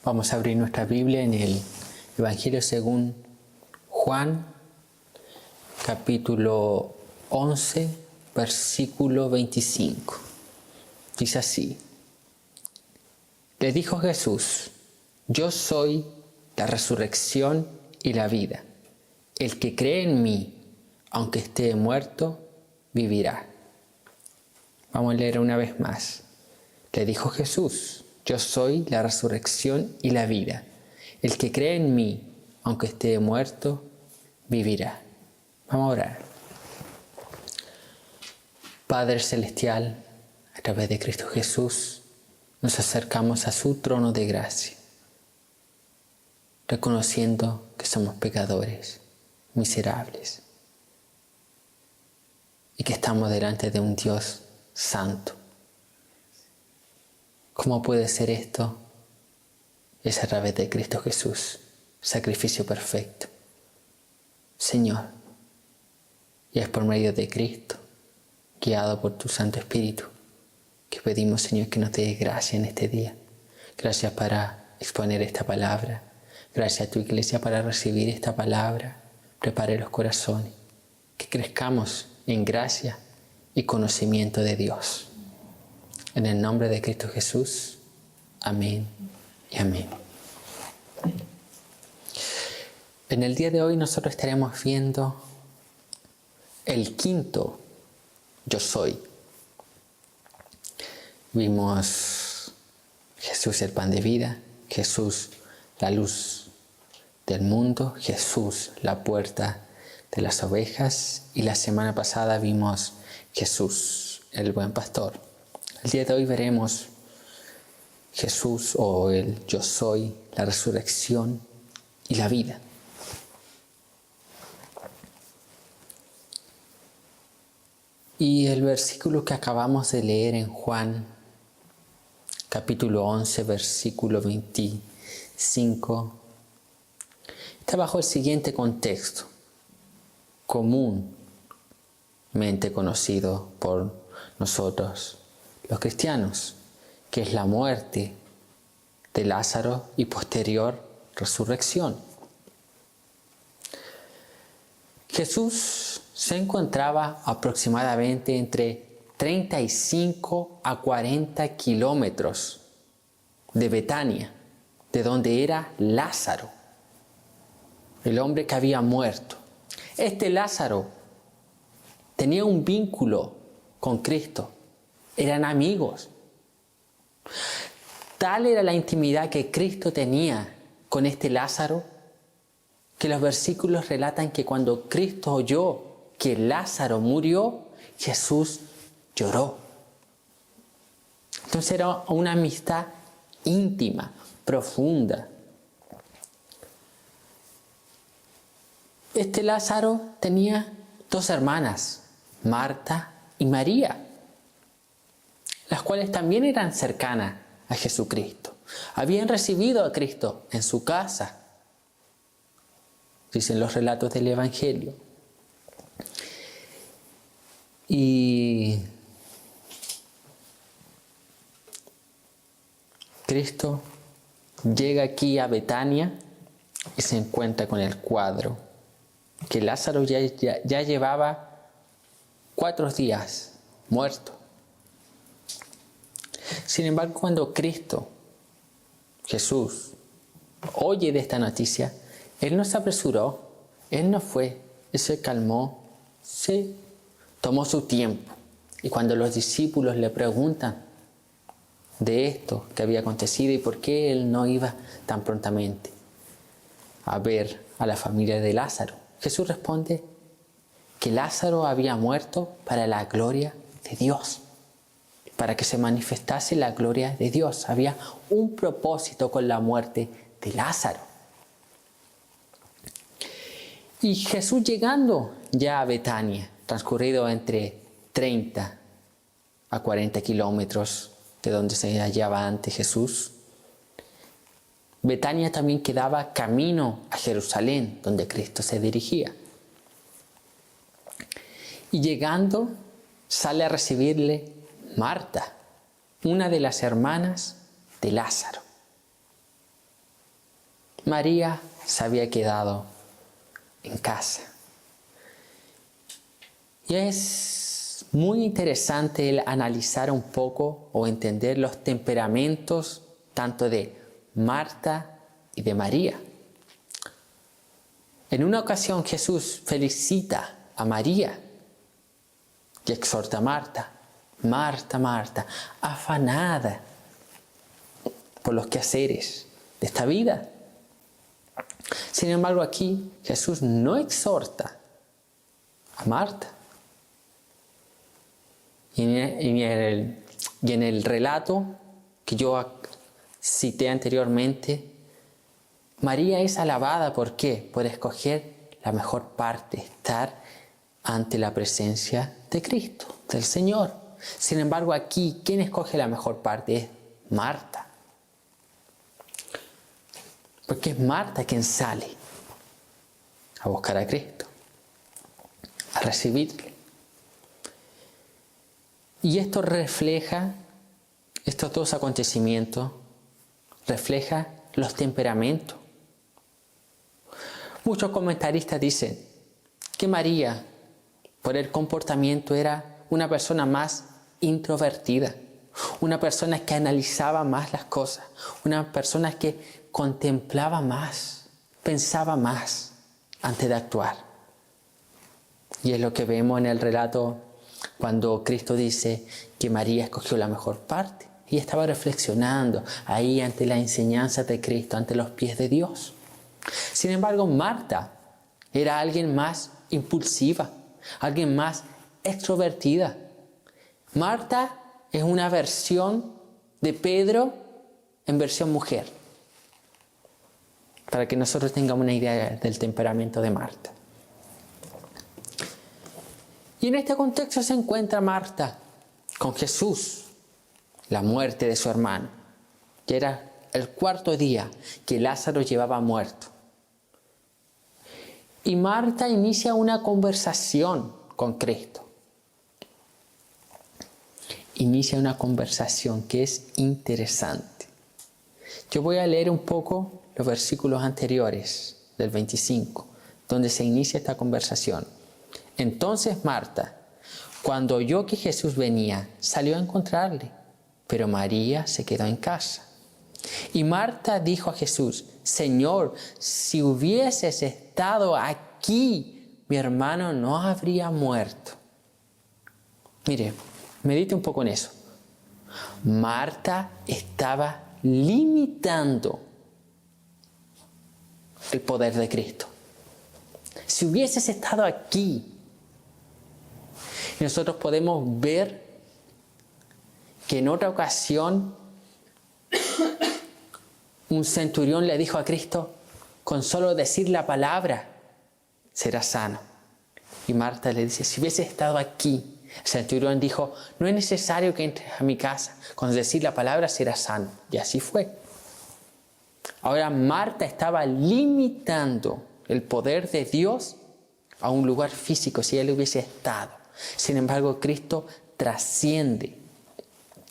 Vamos a abrir nuestra Biblia en el Evangelio según Juan, capítulo 11, versículo 25. Dice así: Le dijo Jesús: Yo soy la resurrección y la vida. El que cree en mí, aunque esté muerto, vivirá. Vamos a leer una vez más. Le dijo Jesús: Yo soy la resurrección y la vida. El que cree en mí, aunque esté muerto, vivirá. Vamos a orar. Padre Celestial, a través de Cristo Jesús, nos acercamos a su trono de gracia, reconociendo que somos pecadores, miserables, y que estamos delante de un Dios santo. ¿Cómo puede ser esto? Es a través de Cristo Jesús, sacrificio perfecto. Señor, y es por medio de Cristo, guiado por tu Santo Espíritu, que pedimos, Señor, que nos dé gracia en este día. Gracias para exponer esta palabra. Gracias a tu iglesia para recibir esta palabra. Prepare los corazones, que crezcamos en gracia y conocimiento de Dios. En el nombre de Cristo Jesús. Amén y amén. En el día de hoy nosotros estaremos viendo el quinto Yo Soy. Vimos Jesús el pan de vida, Jesús la luz del mundo, Jesús la puerta de las ovejas, y la semana pasada vimos Jesús el buen pastor. El día de hoy veremos Jesús o el Yo Soy, la resurrección y la vida. Y el versículo que acabamos de leer en Juan, capítulo 11, versículo 25, está bajo el siguiente contexto, comúnmente conocido por nosotros, los cristianos, que es la muerte de Lázaro y posterior resurrección. Jesús se encontraba aproximadamente entre 35 a 40 kilómetros de Betania, de donde era Lázaro, el hombre que había muerto. Este Lázaro tenía un vínculo con Cristo, eran amigos. Tal era la intimidad que Cristo tenía con este Lázaro, que los versículos relatan que cuando Cristo oyó que Lázaro murió, Jesús lloró. Entonces era una amistad íntima, profunda. Este Lázaro tenía dos hermanas, Marta y María, las cuales también eran cercanas a Jesucristo. Habían recibido a Cristo en su casa, dicen los relatos del Evangelio. Y Cristo llega aquí a Betania y se encuentra con el cuadro que Lázaro ya llevaba 4 días muerto. Sin embargo, cuando Jesús, oye de esta noticia, Él no se apresuró, Él no fue, Él se calmó, se tomó su tiempo. Y cuando los discípulos le preguntan de esto que había acontecido y por qué Él no iba tan prontamente a ver a la familia de Lázaro, Jesús responde que Lázaro había muerto para la gloria de Dios, para que se manifestase la gloria de Dios. Había un propósito con la muerte de Lázaro. Y Jesús, llegando ya a Betania, transcurrido entre 30 a 40 kilómetros de donde se hallaba antes Jesús, Betania también quedaba camino a Jerusalén, donde Cristo se dirigía. Y llegando, sale a recibirle Marta, una de las hermanas de Lázaro. María se había quedado en casa. Y es muy interesante el analizar un poco o entender los temperamentos tanto de Marta y de María. En una ocasión Jesús felicita a María y exhorta a Marta: Marta, Marta, afanada por los quehaceres de esta vida. Sin embargo, aquí Jesús no exhorta a Marta. Y en el relato que yo cité anteriormente, María es alabada. ¿Por qué? Por escoger la mejor parte, estar ante la presencia de Cristo, del Señor. Sin embargo, aquí, ¿quién escoge la mejor parte? Es Marta. Porque es Marta quien sale a buscar a Cristo, a recibirle. Y esto refleja, estos dos acontecimientos, refleja los temperamentos. Muchos comentaristas dicen que María, por el comportamiento, era una persona más introvertida, una persona que analizaba más las cosas, una persona que contemplaba más, pensaba más antes de actuar. Y es lo que vemos en el relato cuando Cristo dice que María escogió la mejor parte. Y estaba reflexionando ahí ante la enseñanza de Cristo, ante los pies de Dios. Sin embargo, Marta era alguien más impulsiva, alguien más extrovertida. Marta es una versión de Pedro en versión mujer, para que nosotros tengamos una idea del temperamento de Marta. Y en este contexto se encuentra Marta con Jesús, la muerte de su hermano. Ya era el cuarto día que Lázaro llevaba muerto. Y Marta inicia una conversación con Cristo. Inicia una conversación que es interesante. Yo voy a leer un poco los versículos anteriores del 25, donde se inicia esta conversación. Entonces Marta, cuando oyó que Jesús venía, salió a encontrarle, pero María se quedó en casa. Y Marta dijo a Jesús: Señor, si hubieses estado aquí, mi hermano no habría muerto. Mire, medite un poco en eso. Marta estaba limitando el poder de Cristo. Si hubieses estado aquí, y nosotros podemos ver que en otra ocasión un centurión le dijo a Cristo: con solo decir la palabra serás sano. Y Marta le dice: si hubiese estado aquí. El centurión dijo: no es necesario que entres a mi casa, con decir la palabra serás sano. Y así fue. Ahora Marta estaba limitando el poder de Dios a un lugar físico, si él hubiese estado. Sin embargo, Cristo trasciende,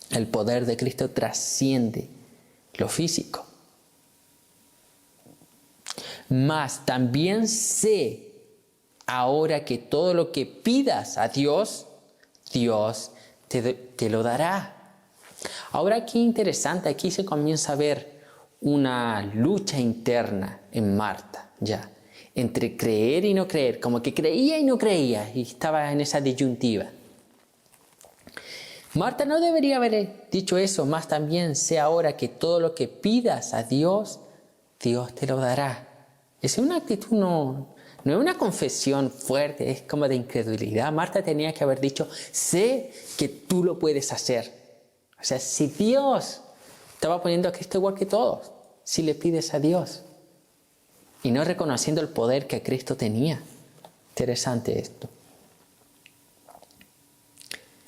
el poder de Cristo trasciende lo físico. Mas también sé ahora que todo lo que pidas a Dios, Dios te lo dará. Ahora aquí interesante, aquí se comienza a ver una lucha interna en Marta, ya, entre creer y no creer, como que creía y no creía, y estaba en esa disyuntiva. Marta no debería haber dicho eso, más también sé ahora que todo lo que pidas a Dios, Dios te lo dará. Esa es una actitud, no es una confesión fuerte, es como de incredulidad. Marta tenía que haber dicho: sé que tú lo puedes hacer. O sea, si Dios estaba poniendo a Cristo igual que todos, si le pides a Dios. Y no reconociendo el poder que Cristo tenía. Interesante esto.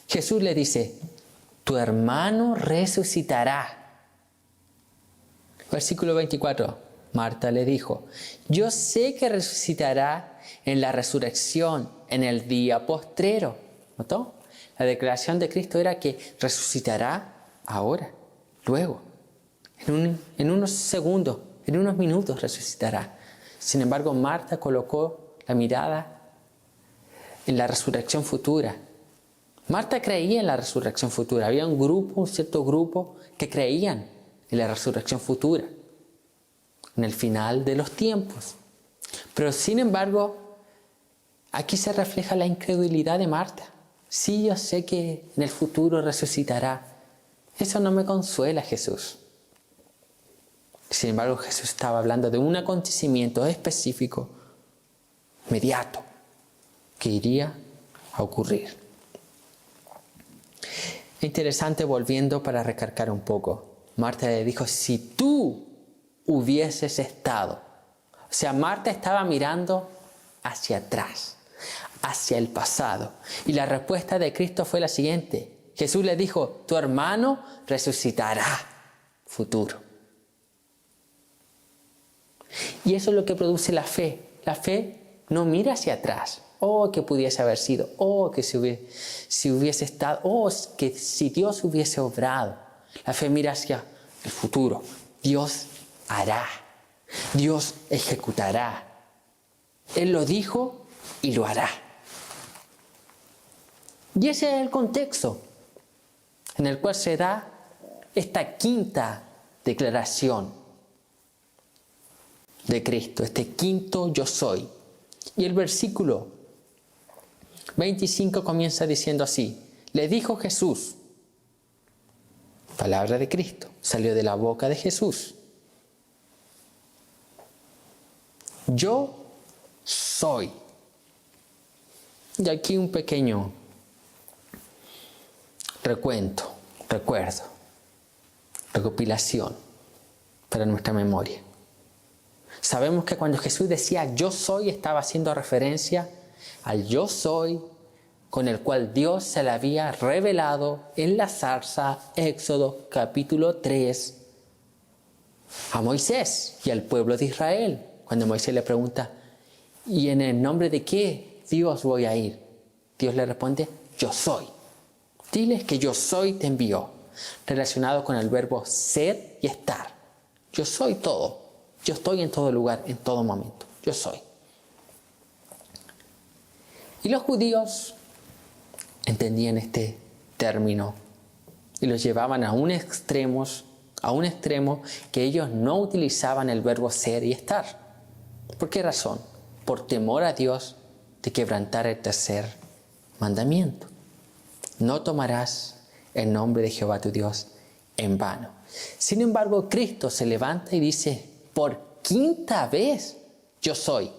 Jesús le dice: tu hermano resucitará. Versículo 24. Marta le dijo: yo sé que resucitará en la resurrección, en el día postrero. ¿Notó? La declaración de Cristo era que resucitará ahora, luego, en unos segundos, en unos minutos resucitará. Sin embargo, Marta colocó la mirada en la resurrección futura. Marta creía en la resurrección futura. Había un cierto grupo que creían en la resurrección futura, en el final de los tiempos. Pero sin embargo, aquí se refleja la incredulidad de Marta. Sí, yo sé que en el futuro resucitará. Eso no me consuela, Jesús. Sin embargo, Jesús estaba hablando de un acontecimiento específico, inmediato, que iría a ocurrir. Interesante, volviendo para recargar un poco. Marta le dijo, si tú hubieses estado. O sea, Marta estaba mirando hacia atrás, hacia el pasado. Y la respuesta de Cristo fue la siguiente. Jesús le dijo, tu hermano resucitará, futuro. Y eso es lo que produce la fe. La fe no mira hacia atrás. Oh, que pudiese haber sido. Oh, que si hubiese estado. Oh, que si Dios hubiese obrado. La fe mira hacia el futuro. Dios hará. Dios ejecutará. Él lo dijo y lo hará. Y ese es el contexto en el cual se da esta quinta declaración de Cristo, este quinto yo soy. Y el versículo 25 comienza diciendo así, le dijo Jesús, palabra de Cristo, salió de la boca de Jesús, yo soy. Y aquí un pequeño recuento, recuerdo, recopilación para nuestra memoria. Sabemos que cuando Jesús decía yo soy, estaba haciendo referencia al yo soy con el cual Dios se le había revelado en la zarza, Éxodo capítulo 3, a Moisés y al pueblo de Israel. Cuando Moisés le pregunta, ¿y en el nombre de qué Dios voy a ir? Dios le responde, yo soy. Diles que yo soy te envió, relacionado con el verbo ser y estar. Yo soy todo. Yo estoy en todo lugar, en todo momento. Yo soy. Y los judíos entendían este término y los llevaban a un extremo que ellos no utilizaban el verbo ser y estar. ¿Por qué razón? Por temor a Dios de quebrantar el tercer mandamiento. No tomarás el nombre de Jehová tu Dios en vano. Sin embargo, Cristo se levanta y dice, por quinta vez, yo soy.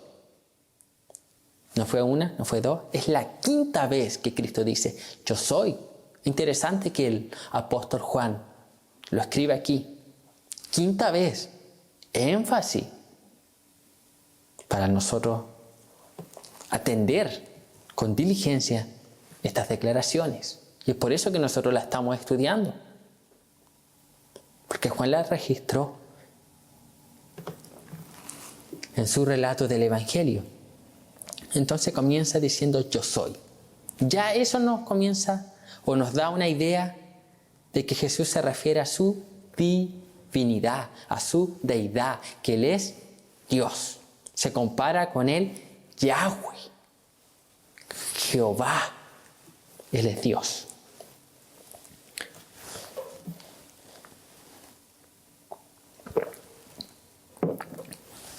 No fue una, no fue dos, es la quinta vez que Cristo dice, yo soy. Interesante que el apóstol Juan lo escribe aquí. Quinta vez, énfasis para nosotros atender con diligencia estas declaraciones. Y es por eso que nosotros las estamos estudiando. Porque Juan las registró en su relato del Evangelio. Entonces comienza diciendo yo soy. Ya eso nos comienza o nos da una idea de que Jesús se refiere a su divinidad, a su deidad, que Él es Dios. Se compara con Él Yahweh, Jehová. Él es Dios.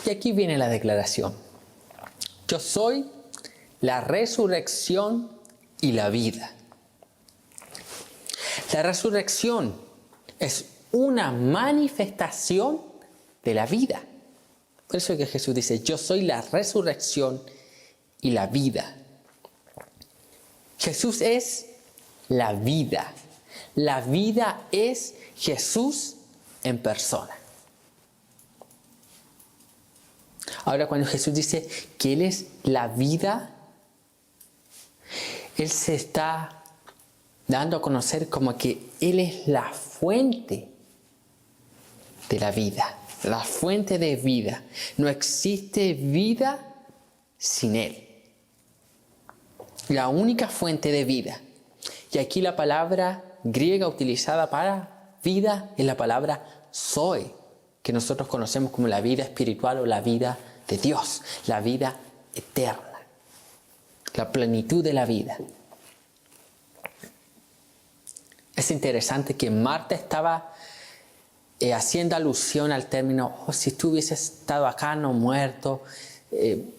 Y aquí viene la declaración. Yo soy la resurrección y la vida. La resurrección es una manifestación de la vida. Por eso es que Jesús dice, yo soy la resurrección y la vida. Jesús es la vida. La vida es Jesús en persona. Ahora, cuando Jesús dice que Él es la vida, Él se está dando a conocer como que Él es la fuente de la vida, la fuente de vida. No existe vida sin Él. La única fuente de vida. Y aquí la palabra griega utilizada para vida es la palabra zoe, que nosotros conocemos como la vida espiritual o la vida de Dios, la vida eterna, la plenitud de la vida. Es interesante que Marta estaba haciendo alusión al término, si tú hubieses estado acá, no muerto.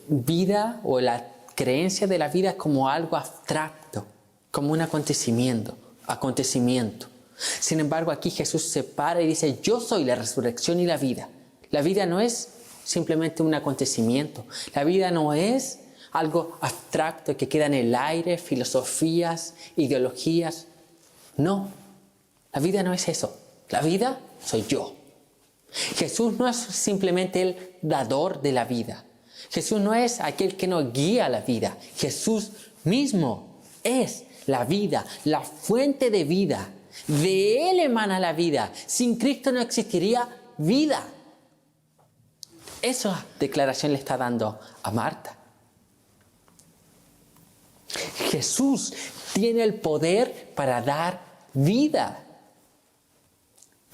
Vida o la creencia de la vida como algo abstracto, como un acontecimiento. Sin embargo, aquí Jesús se para y dice, yo soy la resurrección y la vida. La vida no es simplemente un acontecimiento. La vida no es algo abstracto que queda en el aire, filosofías, ideologías. No, la vida no es eso. La vida soy yo. Jesús no es simplemente el dador de la vida. Jesús no es aquel que nos guía la vida. Jesús mismo es la vida, la fuente de vida. De Él emana la vida. Sin Cristo no existiría vida. Esa declaración le está dando a Marta. Jesús tiene el poder para dar vida.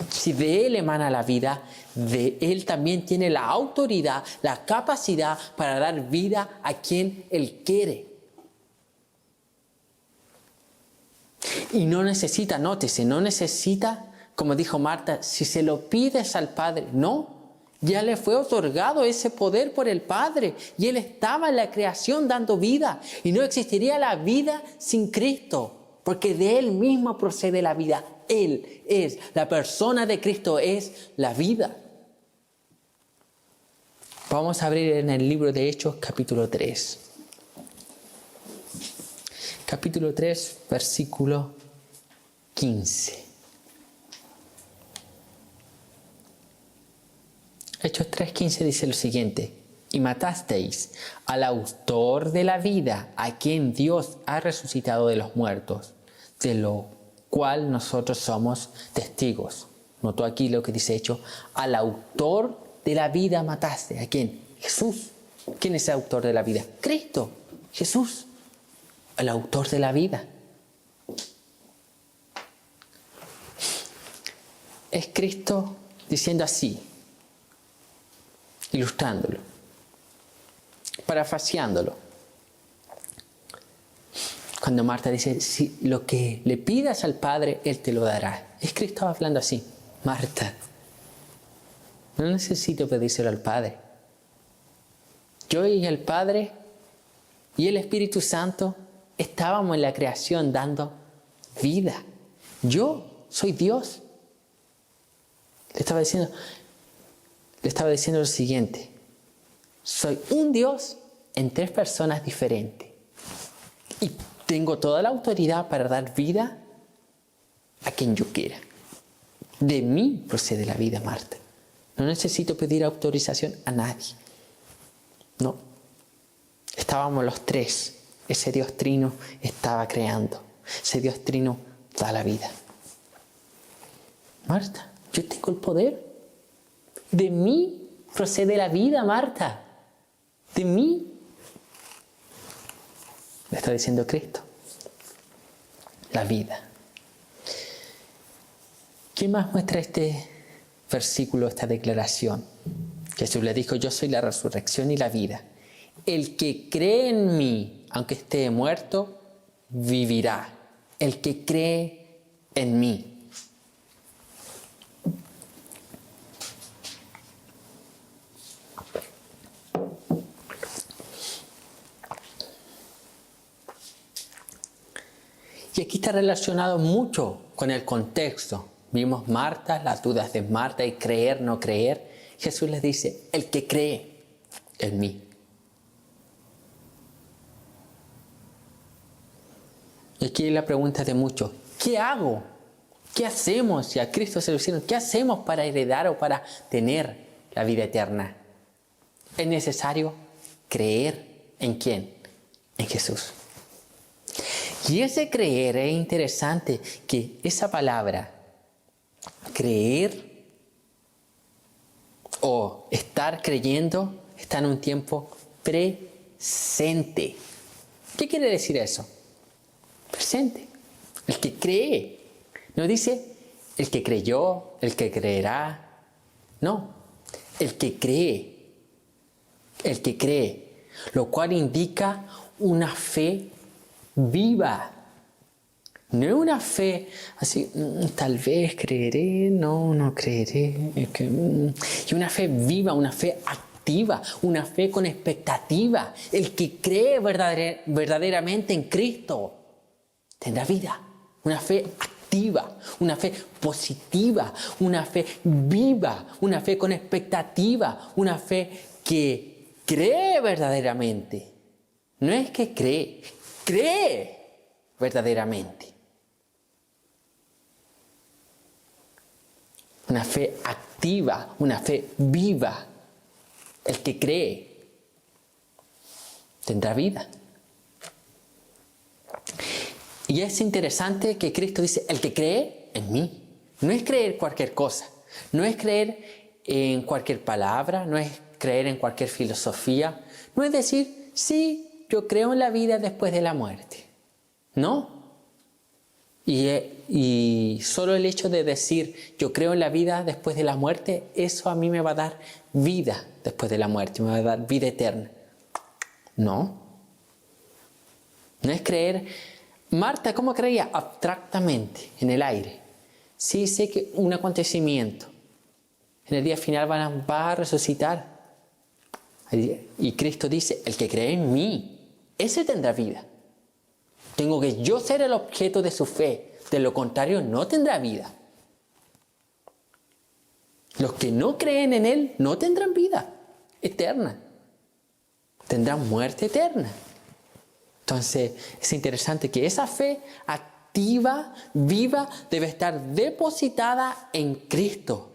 Si de Él emana la vida, de Él también tiene la autoridad, la capacidad para dar vida a quien Él quiere. Y no necesita, nótese, no necesita, como dijo Marta, si se lo pides al Padre, no. Ya le fue otorgado ese poder por el Padre y Él estaba en la creación dando vida. Y no existiría la vida sin Cristo, porque de Él mismo procede la vida. Él es, la persona de Cristo es la vida. Vamos a abrir en el libro de Hechos, capítulo 3. Capítulo 3, versículo 15. Hechos 3:15 dice lo siguiente: y matasteis al autor de la vida, a quien Dios ha resucitado de los muertos, de lo cual nosotros somos testigos. Notó aquí lo que dice Hechos: al autor de la vida mataste. ¿A quién? Jesús. ¿Quién es el autor de la vida? Cristo, Jesús, el autor de la vida. Es Cristo diciendo así, ilustrándolo, parafraseándolo. Cuando Marta dice, si lo que le pidas al Padre, Él te lo dará. Es Cristo hablando así. Marta, no necesito pedírselo al Padre. Yo y el Padre y el Espíritu Santo estábamos en la creación dando vida. Yo soy Dios. Le estaba diciendo lo siguiente: soy un Dios en tres personas diferentes. Y tengo toda la autoridad para dar vida a quien yo quiera. De mí procede la vida, Marta. No necesito pedir autorización a nadie. No. Estábamos los tres. Ese Dios trino estaba creando. Ese Dios trino da la vida. Marta, yo tengo el poder. De mí procede la vida, Marta. De mí. Le está diciendo Cristo. La vida. ¿Qué más muestra este versículo, esta declaración? Jesús le dijo, yo soy la resurrección y la vida. El que cree en mí, aunque esté muerto, vivirá. El que cree en mí. Y aquí está relacionado mucho con el contexto. Vimos Marta, las dudas de Marta y creer, no creer. Jesús les dice, el que cree en mí. Y aquí la pregunta de muchos, ¿qué hago? ¿Qué hacemos? Si a Cristo se lo hicieron, ¿qué hacemos para heredar o para tener la vida eterna? Es necesario creer en ¿quién? En Jesús. Y ese creer es interesante que esa palabra, creer o estar creyendo, está en un tiempo presente. ¿Qué quiere decir eso? Presente. El que cree. No dice el que creyó, el que creerá. No. el que cree, lo cual indica una fe viva. No es una fe así, tal vez creeré, no creeré. Y una fe viva, una fe activa, una fe con expectativa. El que cree verdaderamente en Cristo tendrá vida. Una fe activa, una fe positiva, una fe viva, una fe con expectativa, una fe que cree verdaderamente. No es que cree verdaderamente. Una fe activa, una fe viva. El que cree tendrá vida. Y es interesante que Cristo dice, el que cree en mí. No es creer cualquier cosa. No es creer en cualquier palabra. No es creer en cualquier filosofía. No es decir, sí, yo creo en la vida después de la muerte. No. Y solo el hecho de decir, yo creo en la vida después de la muerte, eso a mí me va a dar vida después de la muerte, me va a dar vida eterna. No. No es creer. Marta, ¿cómo creía? Abstractamente, en el aire. Sí sé que un acontecimiento, en el día final va a resucitar. Y Cristo dice, el que cree en mí, ese tendrá vida. Tengo que yo ser el objeto de su fe. De lo contrario, no tendrá vida. Los que no creen en Él no tendrán vida eterna. Tendrán muerte eterna. Entonces, es interesante que esa fe activa, viva, debe estar depositada en Cristo.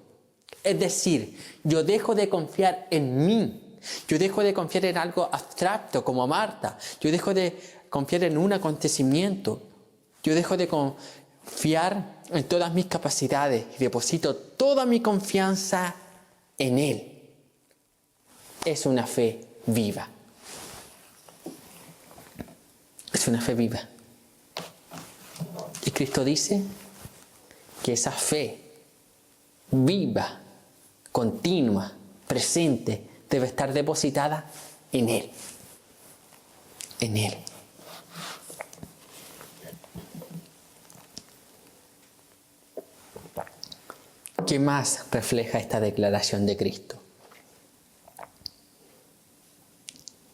Es decir, yo dejo de confiar en mí. Yo dejo de confiar en algo abstracto como Marta. Yo dejo de confiar en un acontecimiento. Yo dejo de confiar en todas mis capacidades y deposito toda mi confianza en Él. Es una fe viva. Es una fe viva. Y Cristo dice que esa fe viva, continua, presente, debe estar depositada en Él. En Él. ¿Qué más refleja esta declaración de Cristo?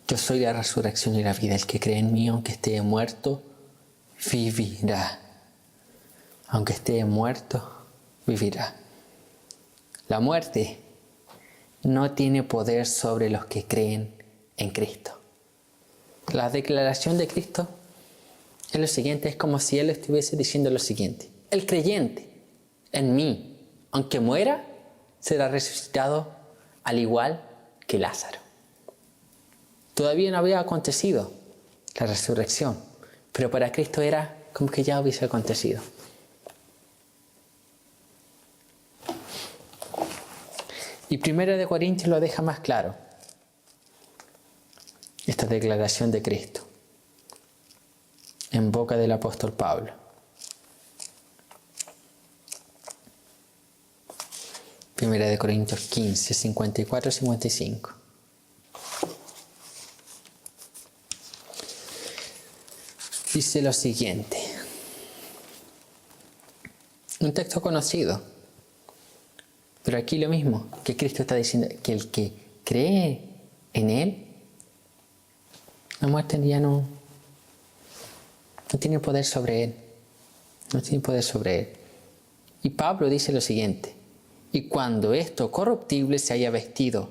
Yo soy la resurrección y la vida. El que cree en mí, aunque esté muerto, vivirá. Aunque esté muerto, vivirá. La muerte no tiene poder sobre los que creen en Cristo. La declaración de Cristo es lo siguiente, es como si Él estuviese diciendo lo siguiente. El creyente en mí, aunque muera, será resucitado al igual que Lázaro. Todavía no había acontecido la resurrección, pero para Cristo era como que ya hubiese acontecido. Y 1 Corintios lo deja más claro, esta declaración de Cristo, en boca del apóstol Pablo. 1 Corintios 15, 54 y 55. Dice lo siguiente. Un texto conocido. Pero aquí lo mismo, que Cristo está diciendo que el que cree en Él, la muerte ya no tiene poder sobre Él. No tiene poder sobre Él. Y Pablo dice lo siguiente. Y cuando esto corruptible se haya vestido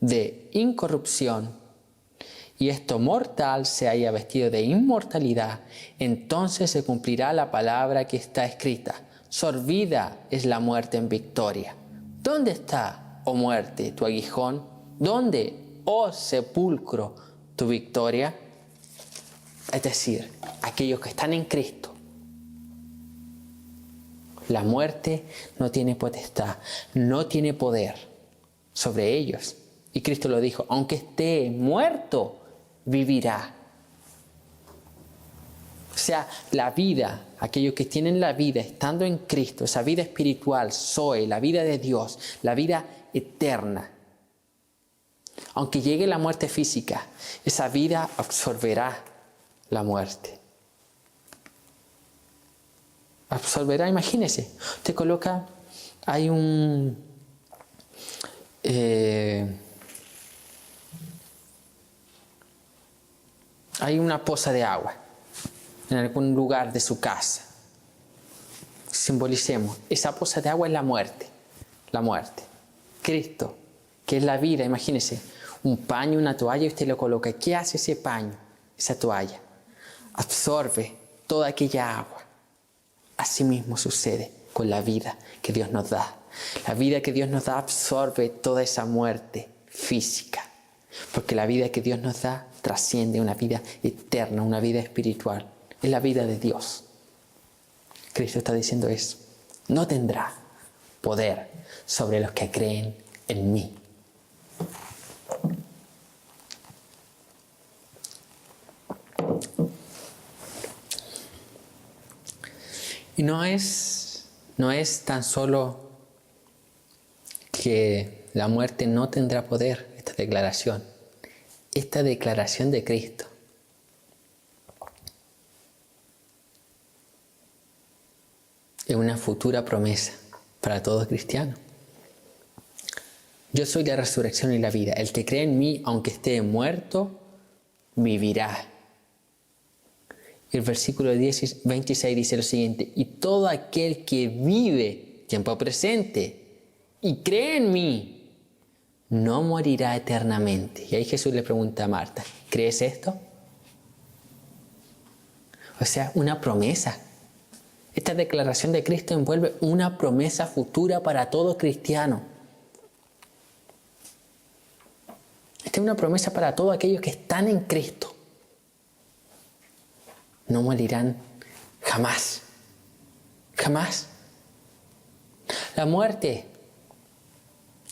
de incorrupción y esto mortal se haya vestido de inmortalidad, entonces se cumplirá la palabra que está escrita. Sorbida es la muerte en victoria. ¿Dónde está, oh muerte, tu aguijón? ¿Dónde, oh sepulcro, tu victoria? Es decir, aquellos que están en Cristo. La muerte no tiene potestad, no tiene poder sobre ellos. Y Cristo lo dijo, aunque esté muerto, vivirá. O sea, la vida, aquellos que tienen la vida estando en Cristo, esa vida espiritual, Zoe, la vida de Dios, la vida eterna, Aunque llegue la muerte física, esa vida absorberá la muerte. Absorberá, imagínese, usted coloca, hay una poza de agua en algún lugar de su casa. Simbolicemos, esa poza de agua es la muerte. La muerte. Cristo, que es la vida, imagínese, un paño, una toalla, y usted lo coloca. ¿Qué hace ese paño, esa toalla? Absorbe toda aquella agua. Así mismo sucede con la vida que Dios nos da. La vida que Dios nos da absorbe toda esa muerte física. Porque la vida que Dios nos da trasciende una vida eterna, una vida espiritual. Es la vida de Dios. Cristo está diciendo eso. No tendrá poder sobre los que creen en mí. Y no es tan solo que la muerte no tendrá poder, esta declaración de Cristo es una futura promesa para todo cristiano. Yo soy la resurrección y la vida. El que cree en mí, aunque esté muerto, vivirá. El versículo 26 dice lo siguiente: y todo aquel que vive, tiempo presente, y cree en mí, no morirá eternamente. Y ahí Jesús le pregunta a Marta: ¿crees esto? O sea, una promesa. Esta declaración de Cristo envuelve una promesa futura para todo cristiano. Esta es una promesa para todos aquellos que están en Cristo. No morirán jamás. Jamás. La muerte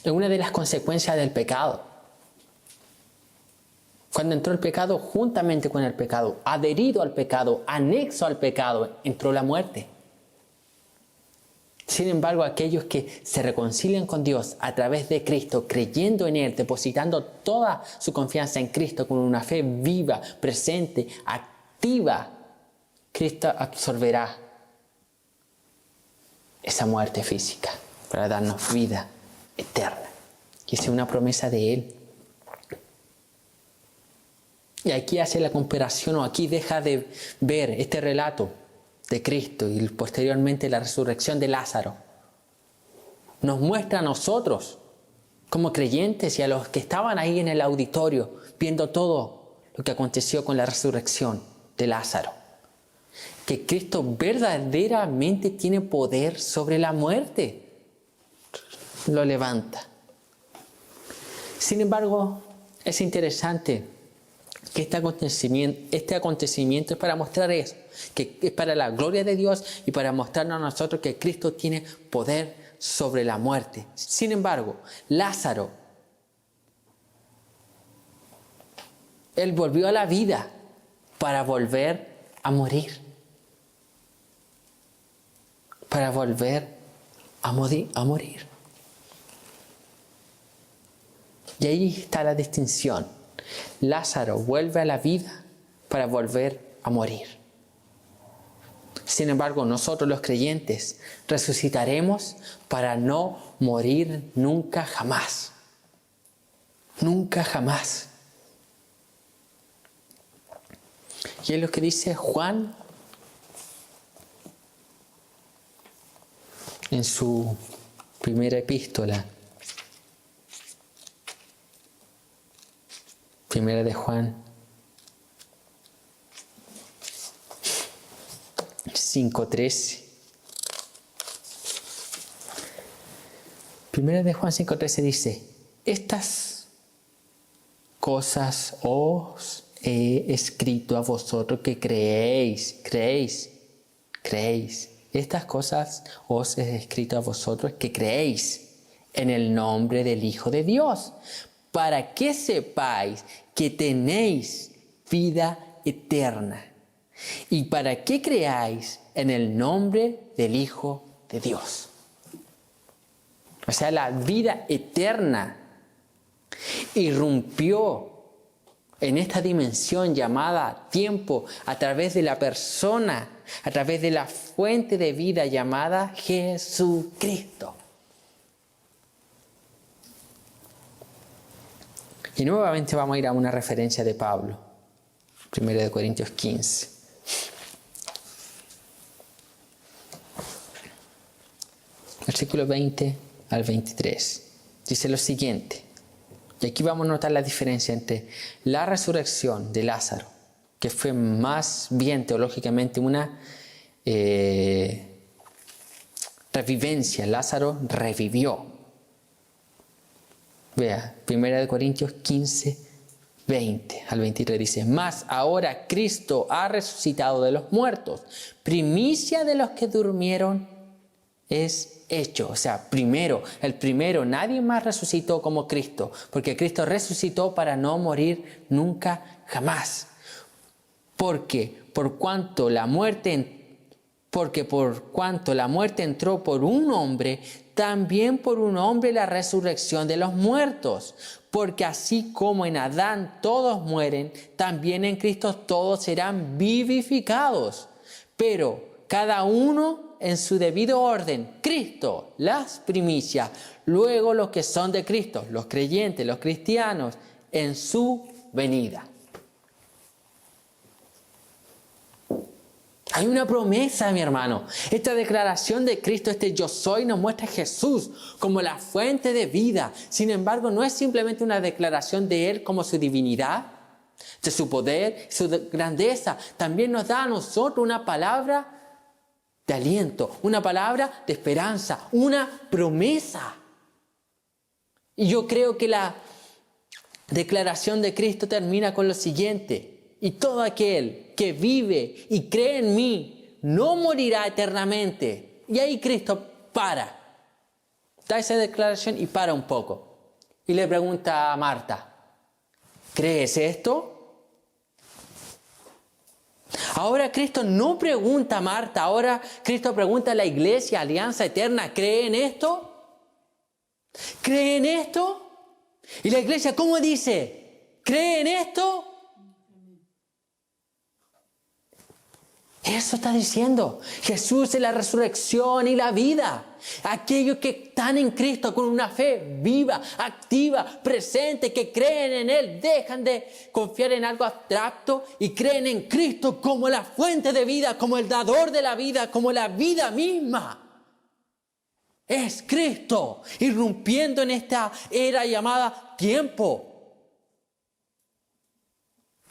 es una de las consecuencias del pecado. Cuando entró el pecado, juntamente con el pecado, adherido al pecado, anexo al pecado, entró la muerte. Sin embargo, aquellos que se reconcilian con Dios a través de Cristo, creyendo en Él, depositando toda su confianza en Cristo con una fe viva, presente, activa, Cristo absorberá esa muerte física para darnos vida eterna. Y esa es una promesa de Él. Y aquí hace la comparación, o aquí deja de ver este relato de Cristo y posteriormente la resurrección de Lázaro. Nos muestra a nosotros como creyentes y a los que estaban ahí en el auditorio viendo todo lo que aconteció con la resurrección de Lázaro, que Cristo verdaderamente tiene poder sobre la muerte. Lo levanta. Sin embargo, es interesante que este acontecimiento es para mostrar eso, que es para la gloria de Dios y para mostrarnos a nosotros que Cristo tiene poder sobre la muerte. Sin embargo, Lázaro, él volvió a la vida para volver a morir. Para volver a morir. Y ahí está la distinción. Lázaro vuelve a la vida para volver a morir. Sin embargo, nosotros los creyentes resucitaremos para no morir nunca jamás. Nunca jamás. Y es lo que dice Juan en su primera epístola. Primera de Juan 5:13. Primera de Juan 5:13 dice: estas cosas os he escrito a vosotros que creéis. Estas cosas os he escrito a vosotros que creéis en el nombre del Hijo de Dios, para que sepáis que tenéis vida eterna y para que creáis en el nombre del Hijo de Dios. O sea, la vida eterna irrumpió en esta dimensión llamada tiempo a través de la persona, a través de la fuente de vida llamada Jesucristo. Y nuevamente vamos a ir a una referencia de Pablo, 1 Corintios 15. Versículo 20 al 23. Dice lo siguiente. Y aquí vamos a notar la diferencia entre la resurrección de Lázaro, que fue más bien teológicamente una revivencia. Lázaro revivió. Vea, 1 Corintios 15, 20 al 23 dice: Mas ahora Cristo ha resucitado de los muertos, primicia de los que durmieron es hecho. O sea, el primero, nadie más resucitó como Cristo, porque Cristo resucitó para no morir nunca jamás. Porque por cuanto la muerte entró por un hombre, también por un hombre la resurrección de los muertos. Porque así como en Adán todos mueren, también en Cristo todos serán vivificados. Pero cada uno en su debido orden. Cristo, las primicias. Luego los que son de Cristo, los creyentes, los cristianos, en su venida. Hay una promesa, mi hermano. Esta declaración de Cristo, este yo soy, nos muestra a Jesús como la fuente de vida. Sin embargo, no es simplemente una declaración de Él como su divinidad, de su poder, su grandeza. También nos da a nosotros una palabra de aliento, una palabra de esperanza, una promesa. Y yo creo que la declaración de Cristo termina con lo siguiente: y todo aquel que vive y cree en mí no morirá eternamente. Y ahí Cristo para. Da esa declaración y para un poco. Y le pregunta a Marta: ¿crees esto? Ahora Cristo no pregunta a Marta, ahora Cristo pregunta a la iglesia, Alianza Eterna: ¿cree en esto? ¿Cree en esto? Y la iglesia, ¿cómo dice? ¿Cree en esto? Eso está diciendo. Jesús es la resurrección y la vida. Aquellos que están en Cristo con una fe viva, activa, presente, que creen en Él, dejan de confiar en algo abstracto y creen en Cristo como la fuente de vida, como el dador de la vida, como la vida misma. Es Cristo irrumpiendo en esta era llamada tiempo.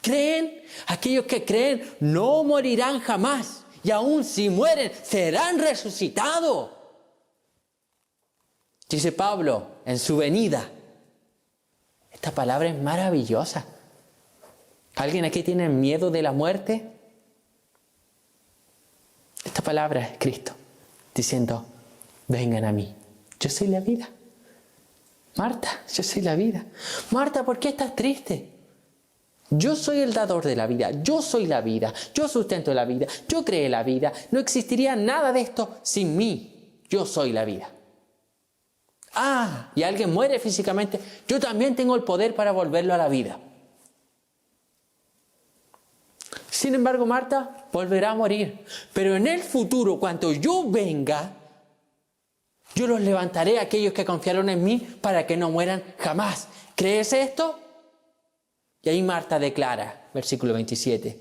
¿Creen? Aquellos que creen no morirán jamás, y aun si mueren serán resucitados. Dice Pablo en su venida. Esta palabra es maravillosa. ¿Alguien aquí tiene miedo de la muerte? Esta palabra es Cristo diciendo: vengan a mí, yo soy la vida. Marta, yo soy la vida. Marta, ¿por qué estás triste? Yo soy el dador de la vida, yo soy la vida, yo sustento la vida, yo creé la vida. No existiría nada de esto sin mí. Yo soy la vida. Y alguien muere físicamente, yo también tengo el poder para volverlo a la vida. Sin embargo, Marta volverá a morir. Pero en el futuro, cuando yo venga, yo los levantaré a aquellos que confiaron en mí para que no mueran jamás. ¿Crees esto? Y ahí Marta declara, versículo 27,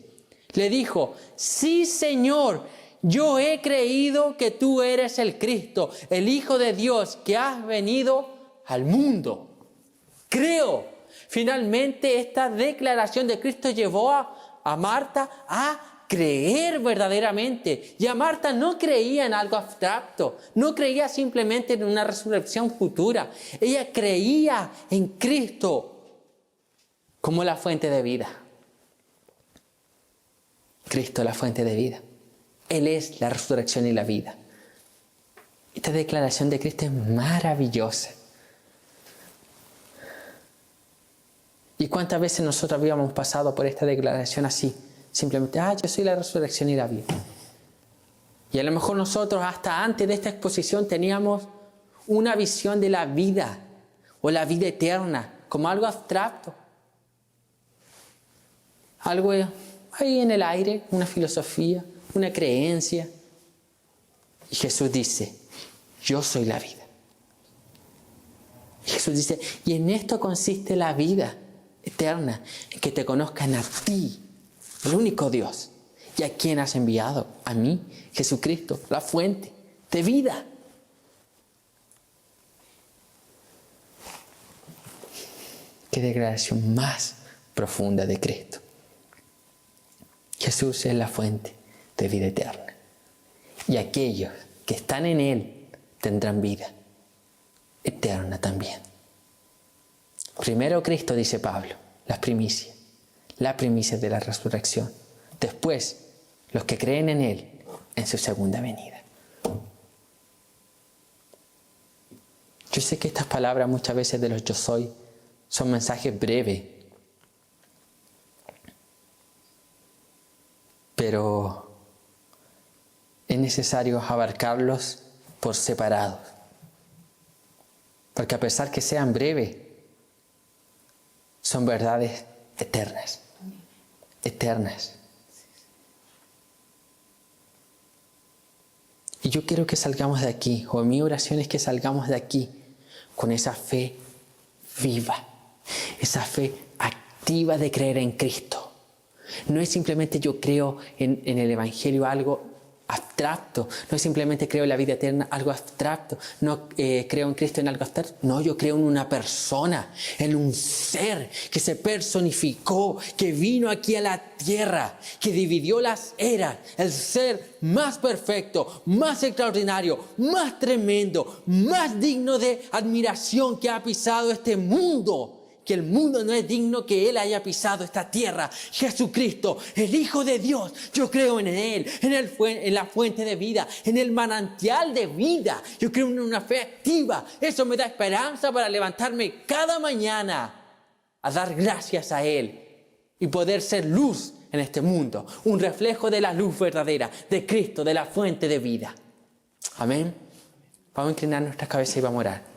le dijo: sí, Señor, yo he creído que tú eres el Cristo, el Hijo de Dios, que has venido al mundo. Creo. Finalmente esta declaración de Cristo llevó a Marta a creer verdaderamente. Y a Marta no creía en algo abstracto, no creía simplemente en una resurrección futura. Ella creía en Cristo como la fuente de vida. Cristo, la fuente de vida. Él es la resurrección y la vida. Esta declaración de Cristo es maravillosa. ¿Y cuántas veces nosotros habíamos pasado por esta declaración así? Simplemente, yo soy la resurrección y la vida. Y a lo mejor nosotros hasta antes de esta exposición teníamos una visión de la vida o la vida eterna como algo abstracto. Algo ahí en el aire, una filosofía, una creencia. Y Jesús dice, yo soy la vida. Y Jesús dice, y en esto consiste la vida eterna, en que te conozcan a ti, el único Dios, y a quien has enviado, a mí, Jesucristo, la fuente de vida. Qué declaración más profunda de Cristo. Jesús es la fuente de vida eterna. Y aquellos que están en Él tendrán vida eterna también. Primero Cristo, dice Pablo, la primicia de la resurrección. Después, los que creen en Él en su segunda venida. Yo sé que estas palabras muchas veces de los yo soy son mensajes breves, pero es necesario abarcarlos por separado. Porque a pesar que sean breves, son verdades eternas. Eternas. Y yo quiero que salgamos de aquí, o mi oración es que salgamos de aquí con esa fe viva, esa fe activa de creer en Cristo. No es simplemente yo creo en el Evangelio algo abstracto, no es simplemente creo en la vida eterna algo abstracto, no creo en Cristo en algo abstracto, no, yo creo en una persona, en un ser que se personificó, que vino aquí a la tierra, que dividió las eras, el ser más perfecto, más extraordinario, más tremendo, más digno de admiración que ha pisado este mundo. Que el mundo no es digno que Él haya pisado esta tierra. Jesucristo, el Hijo de Dios. Yo creo en Él, en la fuente de vida, en el manantial de vida. Yo creo en una fe activa. Eso me da esperanza para levantarme cada mañana a dar gracias a Él y poder ser luz en este mundo. Un reflejo de la luz verdadera, de Cristo, de la fuente de vida. Amén. Vamos a inclinar nuestras cabezas y vamos a orar.